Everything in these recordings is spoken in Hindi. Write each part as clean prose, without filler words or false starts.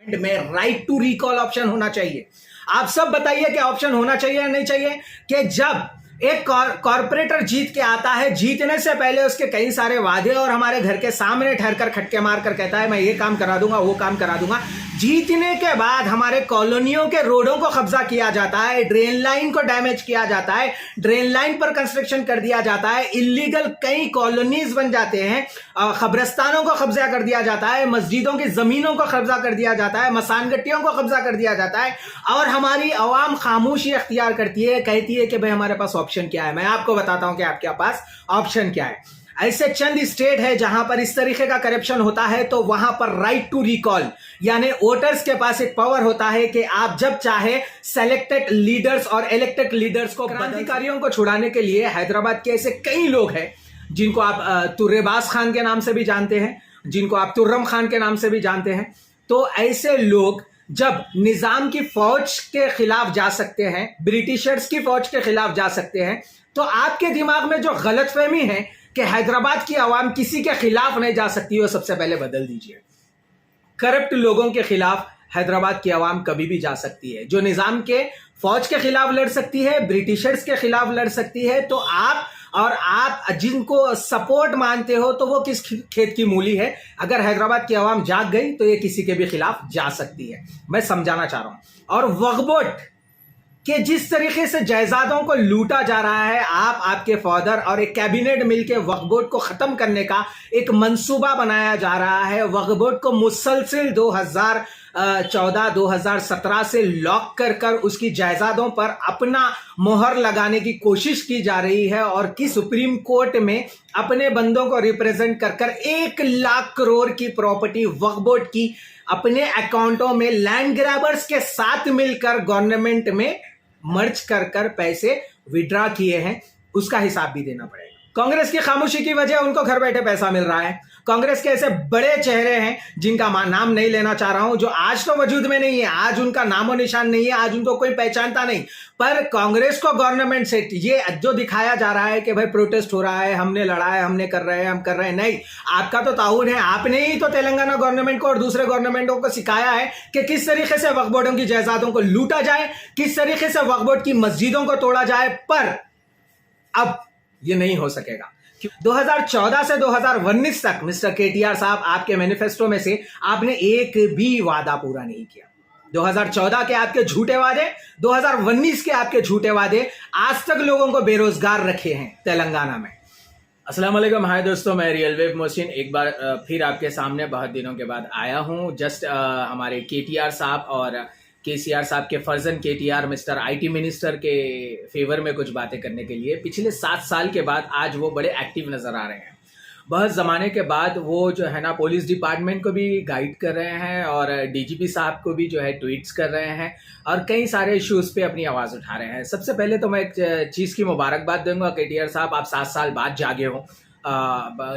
में राइट टू रिकॉल ऑप्शन होना चाहिए। आप सब बताइए कि ऑप्शन होना चाहिए या नहीं चाहिए, कि जब एक कॉर्पोरेटर जीत के आता है, जीतने से पहले उसके कई सारे वादे और हमारे घर के सामने ठहरकर खटके मारकर कहता है मैं ये काम करा दूंगा, वो काम करा दूंगा। जीतने के बाद हमारे कॉलोनियों के रोडों को कब्जा किया जाता है, ड्रेन लाइन को डैमेज किया जाता है, ड्रेन लाइन पर कंस्ट्रक्शन कर दिया जाता है, इलीगल कई कॉलोनीज बन जाते हैं, कब्रिस्तानों को कब्जा कर दिया जाता है, मस्जिदों की जमीनों को कब्जा कर दिया जाता है, मसान गट्टियों को कब्जा कर दिया जाता है, और हमारी अवाम खामोशी अख्तियार करती है, कहती है कि भाई हमारे पास ऑप्शन क्या है। मैं आपको बताता हूं कि आपके पास ऑप्शन क्या है। ऐसे चंद स्टेट है जहां पर इस तरीके का करप्शन होता है, तो वहां पर राइट टू रिकॉल यानी वोटर्स के पास एक पावर होता है कि आप जब चाहे सेलेक्टेड लीडर्स और इलेक्टेड लीडर्स को, क्रांतिकारियों को छुड़ाने के लिए हैदराबाद के ऐसे कई लोग हैं जिनको आप तुर्रेबाज खान के नाम से भी जानते हैं, जिनको आप तुर्रम खान के नाम से भी जानते हैं। तो ऐसे लोग जब निजाम की फौज के खिलाफ जा सकते हैं, ब्रिटिशर्स की फौज के खिलाफ जा सकते हैं, तो आपके दिमाग में जो गलतफहमी है कि हैदराबाद की आवाम किसी के खिलाफ नहीं जा सकती, वो सबसे पहले बदल दीजिए। करप्ट लोगों के खिलाफ हैदराबाद की आवाम कभी भी जा सकती है। जो निजाम के फौज के खिलाफ लड़ सकती है, ब्रिटिशर्स के खिलाफ लड़ सकती है, तो आप जिनको सपोर्ट मानते हो तो वो किस खेत की मूली है। अगर हैदराबाद की आवाम जाग गई तो ये किसी के भी खिलाफ जा सकती है। मैं समझाना चाह रहा हूं। और वक्फ बोर्ड कि जिस तरीके से जायदादों को लूटा जा रहा है, आपके फादर और एक कैबिनेट मिलकर वक्फ बोर्ड को खत्म करने का एक मंसूबा बनाया जा रहा है। वक्फ बोर्ड को मुसलसिल 2014-2017 से लॉक कर उसकी जायदादों पर अपना मोहर लगाने की कोशिश की जा रही है, और कि सुप्रीम कोर्ट में अपने बंदों को रिप्रेजेंट कर 1 लाख करोड़ की प्रॉपर्टी वक्फ बोर्ड की अपने अकाउंटों में लैंड ग्रैबर्स के साथ मिलकर गवर्नमेंट में मर्ज कर पैसे विड्रॉ किए हैं, उसका हिसाब भी देना पड़ेगा। कांग्रेस की खामोशी की वजह उनको घर बैठे पैसा मिल रहा है। कांग्रेस के ऐसे बड़े चेहरे हैं जिनका नाम नहीं लेना चाह रहा हूं, जो आज तो वजूद में नहीं है, आज उनका नामो निशान नहीं है, आज उनको कोई पहचानता नहीं। पर कांग्रेस को गवर्नमेंट से ये जो दिखाया जा रहा है कि भाई प्रोटेस्ट हो रहा है, हमने लड़ा है, हमने कर रहे हैं, हम कर रहे हैं, नहीं, आपका तो ताउन है। आपने ही तो तेलंगाना गवर्नमेंट को और दूसरे गवर्नमेंटों को सिखाया है कि किस तरीके से वक्फ बोर्डों की जायदादों को लूटा जाए, किस तरीके से वक्फ बोर्ड की मस्जिदों को तोड़ा जाए। पर अब ये नहीं हो सकेगा। 2014 से 2019 तक मिस्टर केटीआर साहब, आपके मैनिफेस्टो में से आपने एक भी वादा पूरा नहीं किया। 2014 के आपके झूठे वादे, 2019 के आपके झूठे वादे आज तक लोगों को बेरोजगार रखे हैं तेलंगाना में। अस्सलाम वालेकुम, हाय दोस्तों, मैं रियल वेव मोहसिन एक बार फिर आपके सामने बहुत दिनों के बाद आया हूं। जस्ट हमारे केटीआर साहब और केसीआर साहब के फर्जन केटीआर मिस्टर आईटी मिनिस्टर के फेवर में कुछ बातें करने के लिए। पिछले 7 साल के बाद आज वो बड़े एक्टिव नजर आ रहे हैं। बहुत ज़माने के बाद वो जो है ना पुलिस डिपार्टमेंट को भी गाइड कर रहे हैं और डीजीपी साहब को भी जो है ट्वीट्स कर रहे हैं और कई सारे इश्यूज़ पे अपनी आवाज़ उठा रहे हैं। सबसे पहले तो मैं एक चीज़ की मुबारकबाद दूंगा केटीआर साहब, आप 7 साल बाद जागे हो,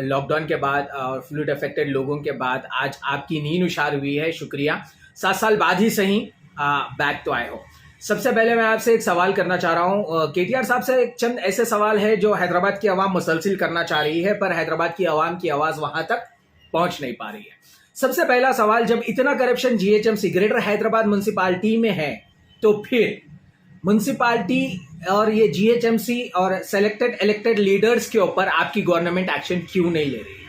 लॉकडाउन के बाद और फ्लूड अफेक्टेड लोगों के बाद आज आपकी नींद उछार हुई है। शुक्रिया, 7 साल बाद ही सही बैक तो आए हो। सबसे पहले मैं आपसे एक सवाल करना चाह रहा हूं केटीआर साहब से। एक चंद ऐसे सवाल है जो हैदराबाद की आवाम मुसलसिल करना चाह रही है, पर हैदराबाद की आवाम की आवाज वहां तक पहुंच नहीं पा रही है। सबसे पहला सवाल, जब इतना corruption GHMC greater Hyderabad municipality में है, तो फिर म्युनिसिपालिटी और ये जीएचएमसी और सेलेक्टेड इलेक्टेड लीडर्स के ऊपर आपकी गवर्नमेंट एक्शन क्यों नहीं ले रही है?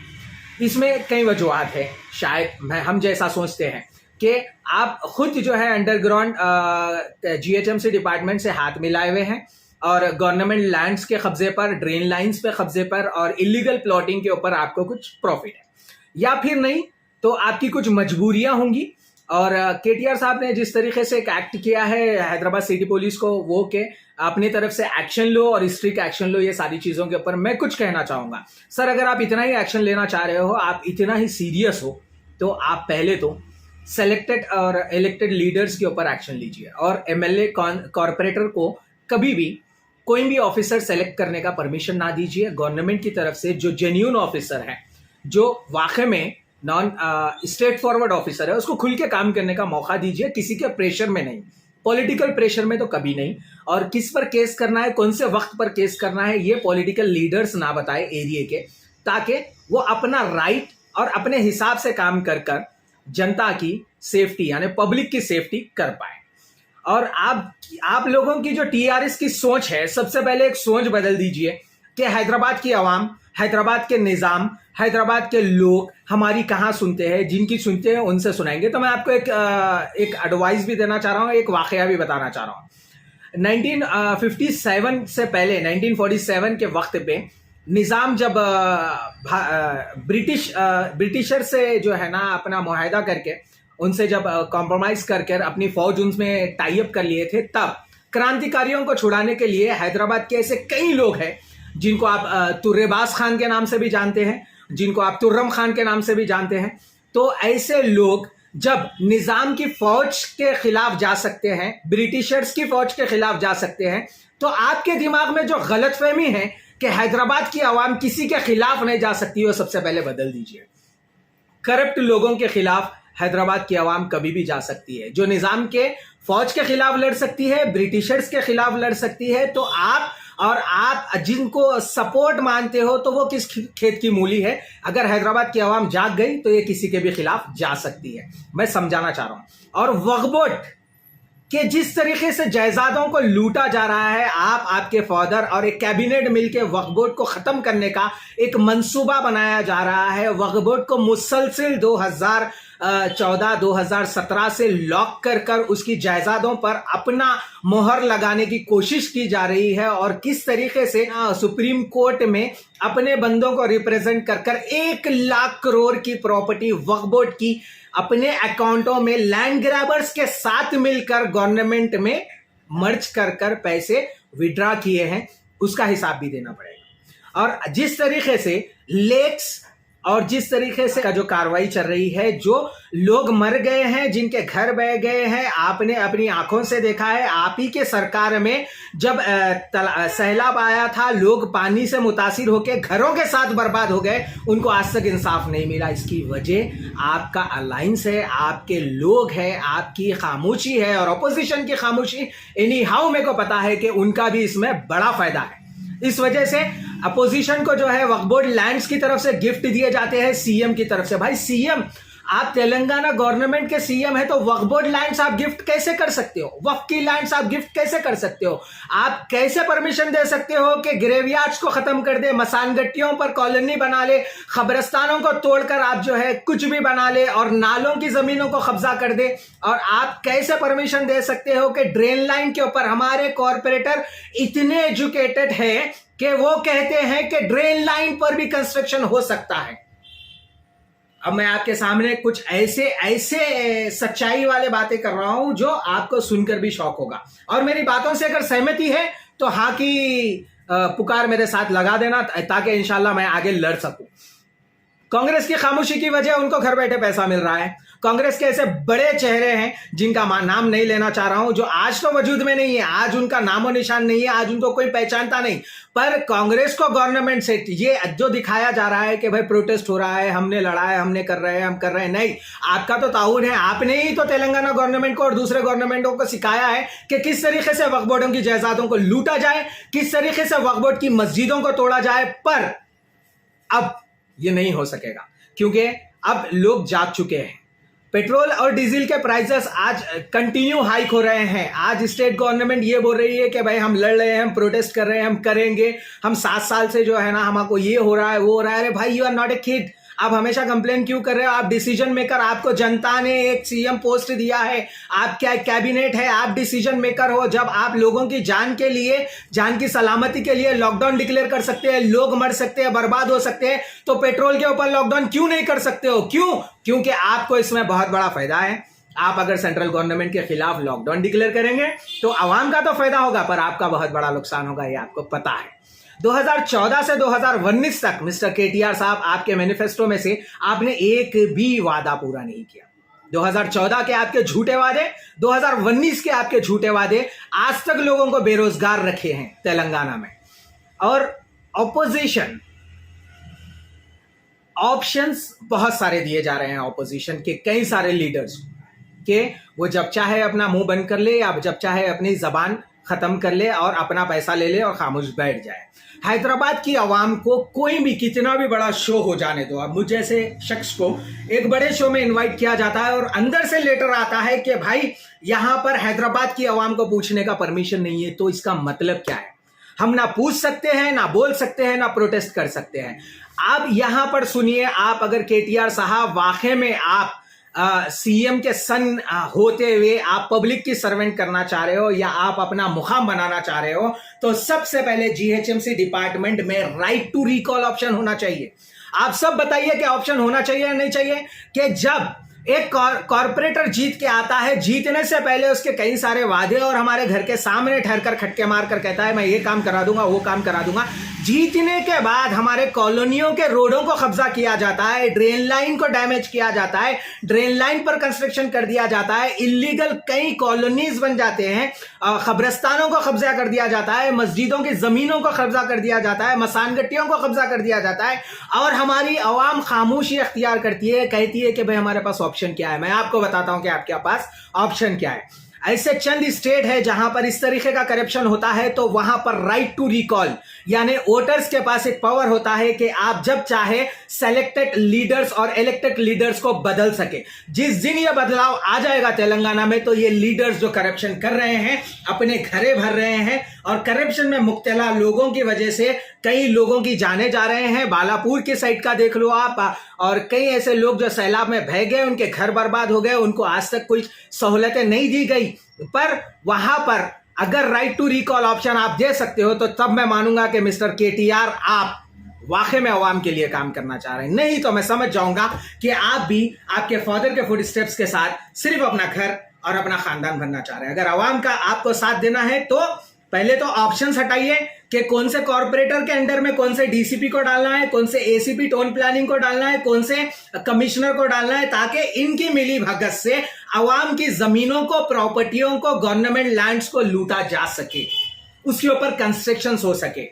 इसमें कई वजूहत है। शायद हम जैसा सोचते हैं कि आप खुद जो है अंडरग्राउंड जीएचएमसी डिपार्टमेंट से हाथ मिलाए हुए हैं और गवर्नमेंट लैंड्स के कब्जे पर, ड्रेन लाइंस पे कब्जे पर और इलीगल प्लॉटिंग के ऊपर आपको कुछ प्रॉफिट है, या फिर नहीं तो आपकी कुछ मजबूरियां होंगी। और केटीआर साहब ने जिस तरीके से एक एक्ट किया है हैदराबाद सिटी पुलिस को, वो के अपनी तरफ से एक्शन लो और स्ट्रिक्ट एक्शन लो, ये सारी चीजों के ऊपर मैं कुछ कहना चाहूंगा। सर, अगर आप इतना ही एक्शन लेना चाह रहे हो, आप इतना ही सीरियस हो, तो आप पहले तो सेलेक्टेड और इलेक्टेड लीडर्स के ऊपर एक्शन लीजिए और एमएलए कॉर्पोरेटर को कभी भी कोई भी ऑफिसर सेलेक्ट करने का परमिशन ना दीजिए। गवर्नमेंट की तरफ से जो जेन्युइन ऑफिसर है, जो वाकई में नॉन स्ट्रेट फॉरवर्ड ऑफिसर है, उसको खुल के काम करने का मौका दीजिए, किसी के प्रेशर में नहीं, पॉलिटिकल प्रेशर में तो कभी नहीं। और किस पर केस करना है, कौन से वक्त पर केस करना है, ये पॉलिटिकल लीडर्स ना बताए एरिया के, ताकि वो अपना राइट और अपने हिसाब से काम कर जनता की सेफ्टी यानी पब्लिक की सेफ्टी कर पाए। और आप लोगों की जो टीआरएस की सोच है, सबसे पहले एक सोच बदल दीजिए कि हैदराबाद की आवाम, हैदराबाद के निज़ाम, हैदराबाद के लोग हमारी कहाँ सुनते हैं, जिनकी सुनते हैं उनसे सुनाएंगे। तो मैं आपको एक एडवाइस भी देना चाह रहा हूँ, एक वाकया भी बताना चाह रहा हूँ। 1957 से पहले 1947 के वक्त पे निज़ाम जब ब्रिटिशर से जो है ना अपना मुआहदा करके, उनसे जब कॉम्प्रोमाइज करके अपनी फौज उनमें टाई अप कर लिए थे, तब क्रांतिकारियों को छुड़ाने के लिए हैदराबाद के ऐसे कई लोग हैं जिनको आप तुर्रेबाज खान के नाम से भी जानते हैं, जिनको आप तुर्रम खान के नाम से भी जानते हैं। तो ऐसे लोग जब निजाम की फौज के खिलाफ जा सकते हैं, ब्रिटिशर्स की फौज के खिलाफ जा सकते हैं, तो आपके दिमाग में जो गलतफहमी है कि हैदराबाद की आवाम किसी के खिलाफ नहीं जा सकती, वो सबसे पहले बदल दीजिए। करप्ट लोगों के खिलाफ हैदराबाद की आवाम कभी भी जा सकती है। जो निजाम के फौज के खिलाफ लड़ सकती है, ब्रिटिशर्स के खिलाफ लड़ सकती है, तो आप जिनको सपोर्ट मानते हो तो वो किस खेत की मूली है। अगर हैदराबाद की आवाम जाग गई तो ये किसी के भी खिलाफ जा सकती है। मैं समझाना चाह रहा हूं। और वक्फ बोर्ड के जिस तरीके से जायदादों को लूटा जा रहा है, आपके फादर और एक कैबिनेट मिलकर वक्फ बोर्ड को खत्म करने का एक मंसूबा बनाया जा रहा है। वक्फ बोर्ड को मुसलसिल 2014-2017 से लॉक कर उसकी जायदादों पर अपना मोहर लगाने की कोशिश की जा रही है। और किस तरीके से सुप्रीम कोर्ट में अपने बंदों को रिप्रेजेंट कर 1 लाख करोड़ की प्रॉपर्टी वक्फ बोर्ड की अपने अकाउंटों में लैंड ग्रैबर्स के साथ मिलकर गवर्नमेंट में मर्ज कर पैसे विड्रॉ किए हैं, उसका हिसाब भी देना पड़ेगा। और जिस तरीके से लेक्स और जिस तरीके से का जो कार्रवाई चल रही है, जो लोग मर गए हैं, जिनके घर बह गए हैं, आपने अपनी आंखों से देखा है। आप ही के सरकार में जब सैलाब आया था, लोग पानी से मुतासिर होकर घरों के साथ बर्बाद हो गए, उनको आज तक इंसाफ नहीं मिला। इसकी वजह आपका अलायंस है, आपके लोग हैं, आपकी खामोशी है और अपोजिशन की खामोशी। एनी हाउ मेरे को पता है कि उनका भी इसमें बड़ा फायदा है। इस वजह से अपोजिशन को जो है वक्फ बोर्ड लैंड्स की तरफ से गिफ्ट दिए जाते हैं सीएम की तरफ से। भाई सीएम, आप तेलंगाना गवर्नमेंट के सीएम है, तो वक्फ बोर्ड लैंड्स आप गिफ्ट कैसे कर सकते हो? वक्फ की लैंड्स आप गिफ्ट कैसे कर सकते हो? आप कैसे परमिशन दे सकते हो कि ग्रेवयार्ड्स को खत्म कर दे, मसान गट्टियों पर कॉलोनी बना ले, खबरस्तानों को तोड़कर आप जो है कुछ भी बना ले और नालों की जमीनों को कब्जा कर दे? और आप कैसे परमिशन दे सकते हो कि ड्रेन लाइन के ऊपर हमारे कॉर्पोरेटर इतने एजुकेटेड है कि वो कहते हैं कि ड्रेन लाइन पर भी कंस्ट्रक्शन हो सकता है? अब मैं आपके सामने कुछ ऐसे सच्चाई वाले बातें कर रहा हूं जो आपको सुनकर भी शौक होगा। और मेरी बातों से अगर सहमति है तो हाँ की पुकार मेरे साथ लगा देना, ताकि इंशाल्लाह मैं आगे लड़ सकूं। कांग्रेस की खामोशी की वजह उनको घर बैठे पैसा मिल रहा है। कांग्रेस के ऐसे बड़े चेहरे हैं जिनका नाम नहीं लेना चाह रहा हूं, जो आज तो वजूद में नहीं है, आज उनका नामो निशान नहीं है, आज उनको कोई पहचानता नहीं। पर कांग्रेस को गवर्नमेंट से ये जो दिखाया जा रहा है कि भाई प्रोटेस्ट हो रहा है, हमने लड़ा है, हमने कर रहे हैं, हम कर रहे हैं, नहीं, आपका तो ताउन है। आपने ही तो तेलंगाना गवर्नमेंट को और दूसरे गवर्नमेंटों को सिखाया है कि किस तरीके से वक्फ बोर्डों की जायदादों को लूटा जाए, किस तरीके से वक्फ बोर्ड की मस्जिदों को तोड़ा जाए। पर अब ये नहीं हो सकेगा, क्योंकि अब लोग जाग चुके हैं। पेट्रोल और डीजल के प्राइसेस आज कंटिन्यू हाइक हो रहे हैं। आज स्टेट गवर्नमेंट ये बोल रही है कि भाई हम लड़ रहे हैं, हम प्रोटेस्ट कर रहे हैं, हम करेंगे, हम 7 साल से जो है ना हमको ये हो रहा है, वो हो रहा है। अरे भाई, you are not a kid. आप हमेशा कंप्लेन क्यों कर रहे हो? आप डिसीजन मेकर, आपको जनता ने एक सीएम पोस्ट दिया है, आप क्या कैबिनेट है, आप डिसीजन मेकर हो। जब आप लोगों की जान के लिए, जान की सलामती के लिए लॉकडाउन डिक्लेयर कर सकते हैं, लोग मर सकते हैं, बर्बाद हो सकते हैं, तो पेट्रोल के ऊपर लॉकडाउन क्यों नहीं कर सकते हो? क्यों? क्योंकि आपको इसमें बहुत बड़ा फायदा है। आप अगर सेंट्रल गवर्नमेंट के खिलाफ लॉकडाउन डिक्लेयर करेंगे तो आवाम का तो फायदा होगा, पर आपका बहुत बड़ा नुकसान होगा, ये आपको पता है। 2014 से 2019 तक मिस्टर केटीआर साहब, आपके मैनिफेस्टो में से आपने एक भी वादा पूरा नहीं किया। 2014 के आपके झूठे वादे, 2019 के आपके झूठे वादे आज तक लोगों को बेरोजगार रखे हैं तेलंगाना में। और ऑपोजिशन, ऑप्शंस बहुत सारे दिए जा रहे हैं ऑपोजिशन के कई सारे लीडर्स के, वो जब चाहे अपना मुंह बंद कर ले या जब चाहे अपनी जबान खत्म कर ले और अपना पैसा ले ले और खामोश बैठ जाए। हैदराबाद की आवाम को कोई भी कितना भी बड़ा शो हो जाने दो, अब मुझे जैसे शख्स को एक बड़े शो में इनवाइट किया जाता है और अंदर से लेटर आता है कि भाई यहां पर हैदराबाद की आवाम को पूछने का परमिशन नहीं है, तो इसका मतलब क्या है? हम ना पूछ सकते हैं, ना बोल सकते हैं, ना प्रोटेस्ट कर सकते हैं। आप यहां पर सुनिए, आप अगर केटीआर साहब वाकई में आप सीएम के सन होते हुए आप पब्लिक की सर्वेंट करना चाह रहे हो या आप अपना मुकाम बनाना चाह रहे हो, तो सबसे पहले जीएचएमसी डिपार्टमेंट में राइट टू रिकॉल ऑप्शन होना चाहिए। आप सब बताइए कि ऑप्शन होना चाहिए या नहीं चाहिए, कि जब एक कॉर्पोरेटर जीत के आता है, जीतने से पहले उसके कई सारे वादे और हमारे घर के सामने ठहरकर खटके मारकर कहता है मैं ये काम करा दूंगा, वो काम करा दूंगा। जीतने के बाद हमारे कॉलोनियों के रोडों को कब्जा किया जाता है, ड्रेन लाइन को डैमेज किया जाता है, ड्रेन लाइन पर कंस्ट्रक्शन कर दिया जाता है, इलीगल कई कॉलोनीज बन जाते हैं, कब्रिस्तानों को कब्जा कर दिया जाता है, मस्जिदों की जमीनों को कब्जा कर दिया जाता है, मसानगट्टियों को कब्जा कर दिया जाता है और हमारी आवाम खामोशी अख्तियार करती है, कहती है कि भाई हमारे पास ऑप्शन क्या है। मैं आपको बताता हूं कि आपके पास ऑप्शन क्या है। ऐसे चंद स्टेट है जहां पर इस तरीके का करप्शन होता है, तो वहां पर राइट टू रिकॉल यानी वोटर्स के पास एक पावर होता है कि आप जब चाहे सेलेक्टेड लीडर्स और इलेक्टेड लीडर्स को बदल सके। जिस दिन यह बदलाव आ जाएगा तेलंगाना में, तो ये लीडर्स जो करप्शन कर रहे हैं अपने घरे भर रहे हैं और करप्शन में मुब्तला लोगों की वजह से कई लोगों की जाने जा रहे हैं। बालापुर की साइड का देख लो आप, और कई ऐसे लोग जो सैलाब में बह गए, उनके घर बर्बाद हो गए, उनको आज तक कोई सहूलतें नहीं दी गई। पर वहां पर अगर राइट टू रिकॉल ऑप्शन आप दे सकते हो, तो तब मैं मानूंगा कि मिस्टर केटीआर आप वाकई में आवाम के लिए काम करना चाह रहे हैं। नहीं तो मैं समझ जाऊंगा कि आप भी आपके फादर के फुट स्टेप्स के साथ सिर्फ अपना घर और अपना खानदान बनना चाह रहे हैं। अगर आवाम का आपको साथ देना है, तो पहले तो ऑप्शंस हटाइए कि कौन से कॉर्पोरेटर के अंडर में कौन से डीसीपी को डालना है, कौन से एसीपी टाउन प्लानिंग को डालना है, कौन से कमिश्नर को डालना है, ताकि इनकी मिली भगत से आवाम की जमीनों को, प्रॉपर्टियों को, गवर्नमेंट लैंड्स को लूटा जा सके, उसके ऊपर कंस्ट्रक्शन हो सके।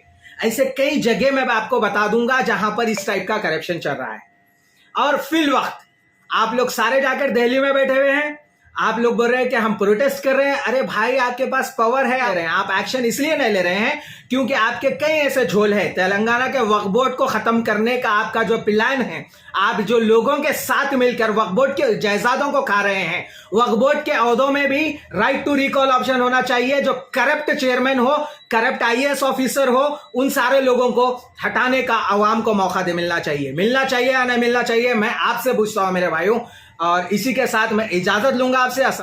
ऐसे कई जगह मैं आपको बता दूंगा जहां पर इस टाइप का करप्शन चल रहा है। और फिल वक्त आप लोग सारे जाकर दिल्ली में बैठे हुए हैं, आप लोग बोल रहे हैं कि हम प्रोटेस्ट कर रहे हैं। अरे भाई, आपके पास पावर है, आप एक्शन इसलिए नहीं ले रहे हैं क्योंकि आपके कई ऐसे झोल है। तेलंगाना के वक्फ बोर्ड को खत्म करने का आपका जो प्लान है, आप जो लोगों के साथ मिलकर वक्फ बोर्ड के जायदादों को खा रहे हैं, वक्फ बोर्ड के ओहदों में भी राइट टू रिकॉल ऑप्शन होना चाहिए। जो करप्ट चेयरमैन हो, करप्ट आईएएस ऑफिसर हो, उन सारे लोगों को हटाने का आवाम को मौका मिलना चाहिए या नहीं मिलना चाहिए, मैं आपसे पूछता हूं मेरे भाइयों। और इसी के साथ मैं इजाजत लूंगा आपसे।